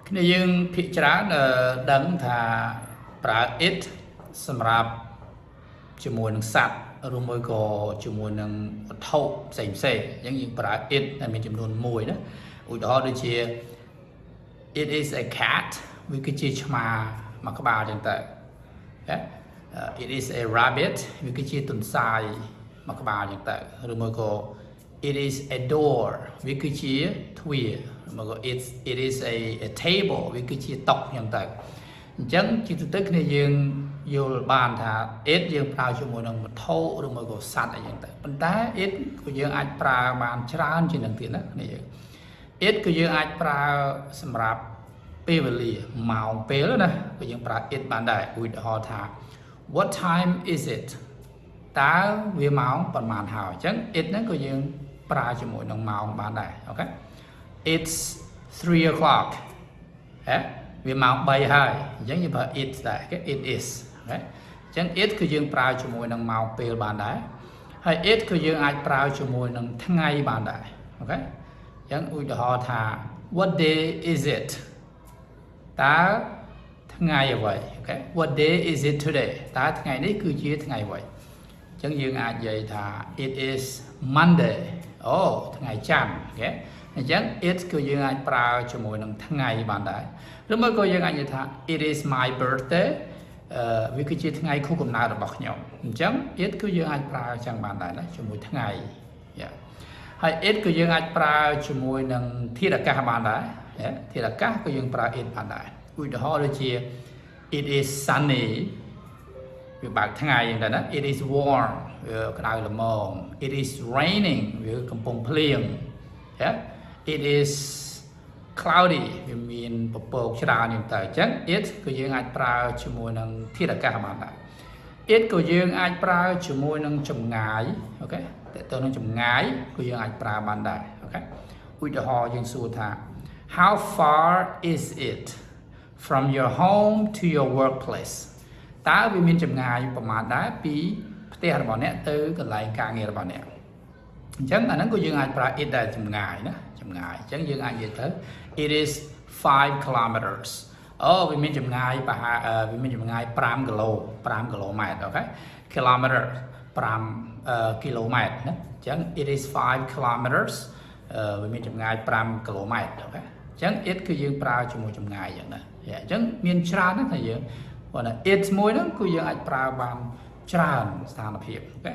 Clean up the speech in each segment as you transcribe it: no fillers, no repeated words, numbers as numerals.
គ្នាយើងភាគច្រើនដឹងថាប្រើ it សម្រាប់ជាមួយនឹងសត្វឬមួយក៏ជាមួយនឹងវត្ថុផ្សេងៗអញ្ចឹងយើងប្រើ it តែមានចំនួនមួយណាឧទាហរណ៍ដូចជា it is a cat វាគឺជាឆ្មាមួយក្បាលអញ្ចឹងទៅ it is a rabbit វាគឺជាទន្សាយមួយក្បាលអញ្ចឹងទៅឬមួយក៏ it is a door វាគឺជាទ្វារមកក៏ it is a table វាគឺជាតុអញ្ចឹងទៅអញ្ចឹងជាទូទៅគ្នាយើងយល់បានថា it យើងប្រើជាមួយនឹងវត្ថុឬមួយក៏សត្វអីចឹងទៅប៉ុន្តែ it ក៏យើងអាចប្រើបានច្រើនជាងនឹងទៀតណាគ្នាយើង it ក៏យើងអាចប្រើសម្រាប់ពេលវេលាម៉ោងពេលណាក៏យើងប្រើ it បានដែរឧទាហរណ៍ថា what time is it តើវាម៉ោងប៉ុន្មានហើយអញ្ចឹង it ហ្នឹងក៏យើងប្រើជាមួយនឹងម៉ោងបានដែរអូខេ it's 3 o'clock វាម៉ោង3ហើយអញ្ចឹងយើងប្រើ it ដែរ it is អូខេអញ្ចឹង it គឺយើងប្រើជាមួយនឹងម៉ោងពេលបានដែរហើយ it គឺយើងអាចប្រើជាមួយនឹងថ្ងៃបានដែរអូខេអញ្ចឹងឧទាហរណ៍ថា what day is it តើថ្ងៃអ្វីអូខេ what day is it today តើថ្ងៃនេះគឺជាថ្ងៃអ្វីអញ្ចឹងយើងអាចនិយាយថា it is Monday អូថ្ងៃច័ន្ទអូខេអញ្ចឹង it គឺយើងអាចប្រើជាមួយនឹងថ្ងៃបានដែរឬមកក៏យើងអាចនិយាយថា it is my birthday វាគឺជាថ្ងៃខួបកំណើតរបស់ខ្ញុំអញ្ចឹង it គឺយើងអាចប្រើចឹងបានដែរណាជាមួយថ្ងៃហើយ it គឺយើងអាចប្រើជាមួយនឹងធាតុអាកាសបានដែរធាតុអាកាសក៏យើងប្រើ it បានដែរឧទាហរណ៍ដូចជា it is sunny វាបើកថ្ងៃយ៉ាងដែរណា it is warm វាក្តៅល្មម it is raining វាកំពុងភ្លៀងit is cloudy វាមានពពកច្រើនយ៉ាងទៅអញ្ចឹង it ក៏យើងអាចប្រើជាមួយនឹងធាតុអាកាសបានដែរ it ក៏យើងអាចប្រើជាមួយនឹងចម្ងាយអូខេតើទៅនឹងចម្ងាយក៏យើងអាចប្រើបានដែរអូខេឧទាហរណ៍យើងសួរថា how far is it from your home to your workplace តើវាមានចម្ងាយប្រមាណដែរពីផ្ទះរបស់អ្នកទៅកន្លែងការងាររបស់អ្នកអញ្ចឹងអាហ្នឹងក៏យើងអាចប្រើ it ដែរចម្ងាយណាចម្ងាយអញ្ចឹងយើងអាចនិយាយទៅ it is 5 kilometers អូវាមានចម្ងាយប្រហែលវាមានចម្ងាយ5គីឡូម៉ែត្រអូខេ kilometer 5គីឡូម៉ែត្រណាអញ្ចឹង it is 5 kilometers វាមានចម្ងាយ5គីឡូម៉ែត្រអូខេអញ្ចឹង it គឺយើងប្រើជាមួយចម្ងាយយ៉ាងណាអញ្ចឹងមានច្រើនណាស់ថាយើងគាត់ថា it មួយហ្នឹងគឺយើងអាចប្រើបានច្រើនស្ថានភាពអូខេ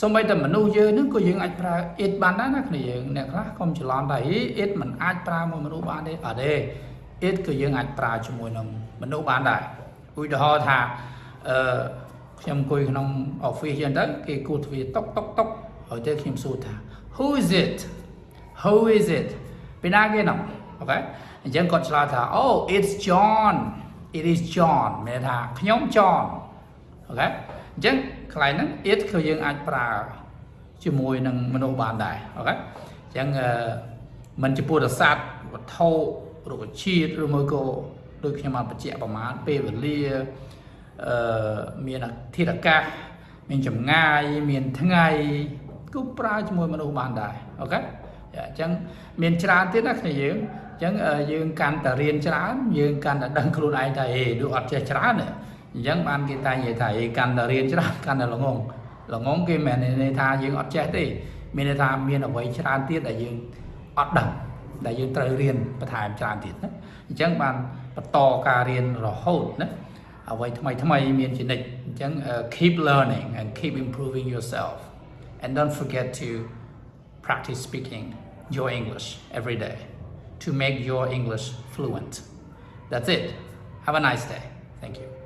សូម្បីតែមនុស្សយើងហ្នឹងក៏យើងអាចប្រើ it បានដែរណាគ្នាយើងអ្នកខ្លះកុំច្រឡំថា it មិនអាចប្រើមួយមនុស្សបានទេអត់ទេ it គឺយើងអាចប្រើជាមួយនឹងមនុស្សបានដែរឧទាហរណ៍ថាខ្ញុំអង្គុយក្នុង office ចឹងទៅគេគូទ្វារតុកហើយទៅខ្ញុំសួរថា who is it ពីណាគេហ្នឹងអូខេអញ្ចឹងគាត់ឆ្លើយថា oh it's John it is John មានថាខ្ញុំ John អូខេអញ្ចឹងកន្លែងហ្នឹង it គឺយើងអាចប្រើជាមួយនឹងមនុស្សបានដែរអូខេអញ្ចឹងមិនចំពោះតែសត្វវត្ថុរុក្ខជាតិឬមួយក៏ដូចខ្ញុំបានបញ្ជាក់ប្រមាណពេលវេលាមានធាតុអាកាសមានចម្ងាយមានថ្ងៃគឺប្រើជាមួយមនុស្សបានដែរអូខេអញ្ចឹងមានច្រើនទៀតណាគ្នាយើងអញ្ចឹងយើងកាន់តែរៀនច្រើនយើងកាន់តែដឹងខ្លួនឯងថាដូចអត់ចេះច្រើនទេអញ្ចឹងបានគេតែនិយាយថាកាន់តែរៀនច្រើនកាន់តែល្ងងគេមិនមែនន័យថាយើងអត់ចេះទេមានន័យថាមានអ្វីច្រើនទៀតដែលយើងអត់ដឹងដែលយើងត្រូវរៀនបន្ថែមច្រើនទៀតណាអញ្ចឹងបានបន្តការរៀនរហូតណាអ្វីថ្មីមានជានិច្ចអញ្ចឹង keep learning and keep improving yourself and don't forget to practice speaking your English every day to make your English fluent. That's it. Have a nice day. Thank you.